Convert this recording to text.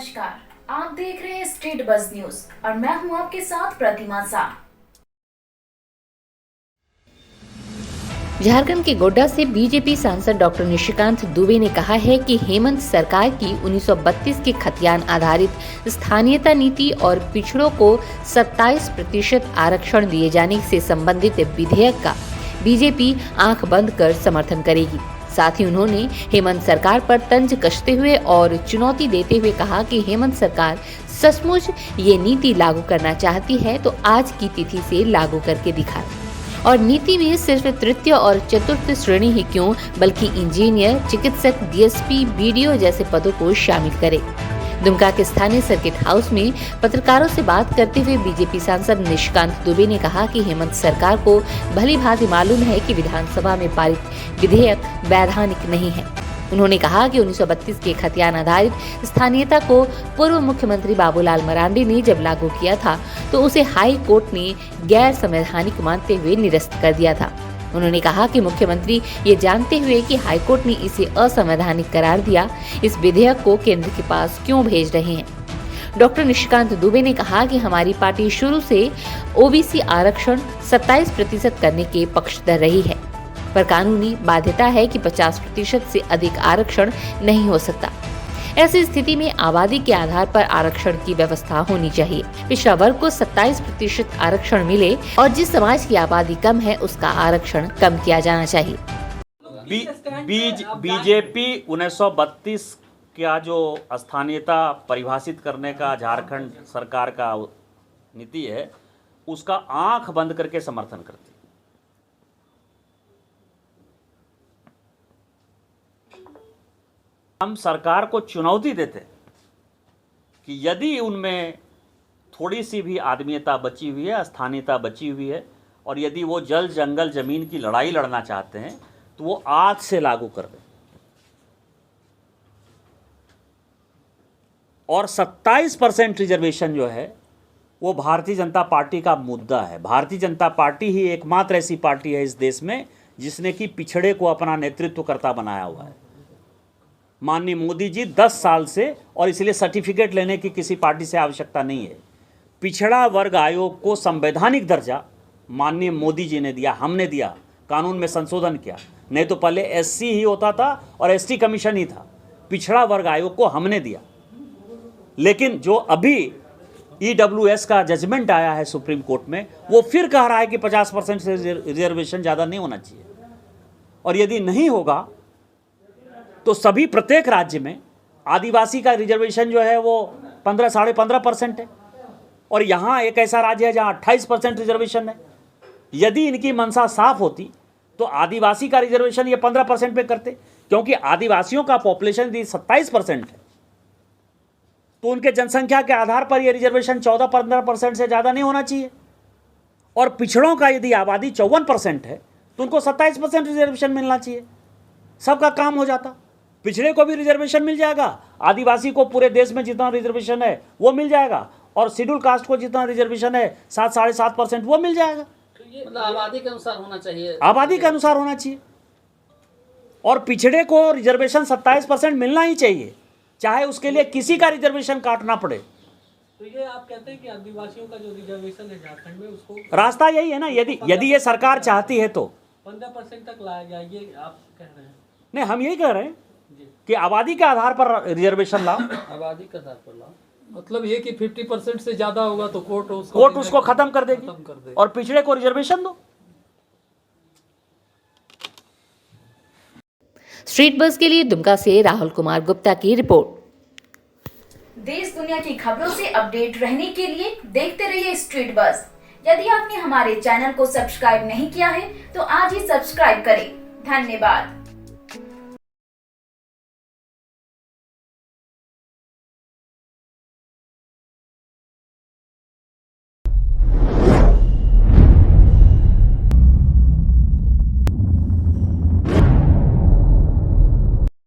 नमस्कार, आप देख रहे हैं स्टेट बज़ न्यूज और मैं हूं आपके साथ प्रतिमा सा। झारखंड के गोड्डा से बीजेपी सांसद डॉक्टर निशिकांत दुबे ने कहा है कि हेमंत सरकार की 1932 के खतियान आधारित स्थानीयता नीति और पिछड़ों को 27% आरक्षण दिए जाने से संबंधित विधेयक का बीजेपी आंख बंद कर समर्थन करेगी। साथ ही उन्होंने हेमंत सरकार पर तंज कसते हुए और चुनौती देते हुए कहा कि हेमंत सरकार सचमुच ये नीति लागू करना चाहती है तो आज की तिथि से लागू करके दिखाए और नीति में सिर्फ तृतीय और चतुर्थ श्रेणी ही क्यों बल्कि इंजीनियर, चिकित्सक, डीएसपी, बीडीओ जैसे पदों को शामिल करे। दुमका के स्थानीय सर्किट हाउस में पत्रकारों से बात करते हुए बीजेपी सांसद निशिकांत दुबे ने कहा कि हेमंत सरकार को भली भांति मालूम है कि विधानसभा में पारित विधेयक वैधानिक नहीं है। उन्होंने कहा कि 1932 के खतियान आधारित स्थानीयता को पूर्व मुख्यमंत्री बाबूलाल मरांडी ने जब लागू किया था तो उसे हाई कोर्ट ने गैर संवैधानिक मानते हुए निरस्त कर दिया था। उन्होंने कहा कि मुख्यमंत्री ये जानते हुए कि हाईकोर्ट ने इसे असंवैधानिक करार दिया, इस विधेयक को केंद्र के पास क्यों भेज रहे हैं। डॉक्टर निशिकांत दुबे ने कहा कि हमारी पार्टी शुरू से ओबीसी आरक्षण 27% करने के पक्षधर रही है, पर कानूनी बाध्यता है कि 50% से अधिक आरक्षण नहीं हो सकता। ऐसी स्थिति में आबादी के आधार पर आरक्षण की व्यवस्था होनी चाहिए। पिछड़ा वर्ग को 27% आरक्षण मिले और जिस समाज की आबादी कम है उसका आरक्षण कम किया जाना चाहिए। बीजेपी 1932 का जो स्थानीयता परिभाषित करने का झारखंड सरकार का नीति है उसका आंख बंद करके समर्थन करती है। हम सरकार को चुनौती देते कि यदि उनमें थोड़ी सी भी आदमीयता बची हुई है, स्थानीयता बची हुई है और यदि वो जल जंगल जमीन की लड़ाई लड़ना चाहते हैं तो वो आज से लागू कर दें। और 27% रिजर्वेशन जो है वो भारतीय जनता पार्टी का मुद्दा है। भारतीय जनता पार्टी ही एकमात्र ऐसी पार्टी है इस देश में जिसने कि पिछड़े को अपना नेतृत्वकर्ता बनाया हुआ है। माननीय मोदी जी 10 साल से, और इसलिए सर्टिफिकेट लेने की किसी पार्टी से आवश्यकता नहीं है। पिछड़ा वर्ग आयोग को संवैधानिक दर्जा माननीय मोदी जी ने दिया, हमने दिया, कानून में संशोधन किया। नहीं तो पहले एससी ही होता था और एसटी कमीशन ही था। पिछड़ा वर्ग आयोग को हमने दिया। लेकिन जो अभी ईडब्ल्यूएस का जजमेंट आया है सुप्रीम कोर्ट में, वो फिर कह रहा है कि 50% से रिजर्वेशन ज़्यादा नहीं होना चाहिए। और यदि नहीं होगा तो सभी प्रत्येक राज्य में आदिवासी का रिजर्वेशन जो है वो 15-15.5% है और यहाँ एक ऐसा राज्य है जहाँ 28% रिजर्वेशन है। यदि इनकी मंशा साफ होती तो आदिवासी का रिजर्वेशन ये 15% पे करते, क्योंकि आदिवासियों का पॉपुलेशन यदि 27% है तो उनके जनसंख्या के आधार पर ये रिजर्वेशन 14-15% से ज़्यादा नहीं होना चाहिए। और पिछड़ों का यदि आबादी 54% है तो उनको 27% रिजर्वेशन मिलना चाहिए। सबका काम हो जाता। पिछड़े को भी रिजर्वेशन मिल जाएगा, आदिवासी को पूरे देश में जितना रिजर्वेशन है वो मिल जाएगा और शेड्यूल कास्ट को जितना रिजर्वेशन है 7-7.5% वो मिल जाएगा। तो ये मतलब आबादी के अनुसार होना चाहिए। आबादी के अनुसार होना चाहिए और पिछड़े को रिजर्वेशन 27% मिलना ही चाहिए, चाहे उसके लिए किसी का रिजर्वेशन काटना पड़े। तो ये आप कहते हैं कि आदिवासियों का जो रिजर्वेशन है झारखंड में उसको रास्ता यही है ना, यदि ये सरकार चाहती है तो 15% तक लाया जाए, ये आप कह रहे हैं। नहीं, हम यही कह रहे हैं कि आबादी के आधार पर रिजर्वेशन लाओ। आबादी के आधार पर लाओ मतलब ये कि 50% से ज्यादा होगा तो कोर्ट उसको खत्म कर देगी और पिछड़े को रिजर्वेशन दो। स्ट्रीट बज़ के लिए दुमका से राहुल कुमार गुप्ता की रिपोर्ट। देश दुनिया की खबरों से अपडेट रहने के लिए देखते रहिए स्ट्रीट बज़। यदि आपने हमारे चैनल को सब्सक्राइब नहीं किया है तो आज ही सब्सक्राइब करें। धन्यवाद।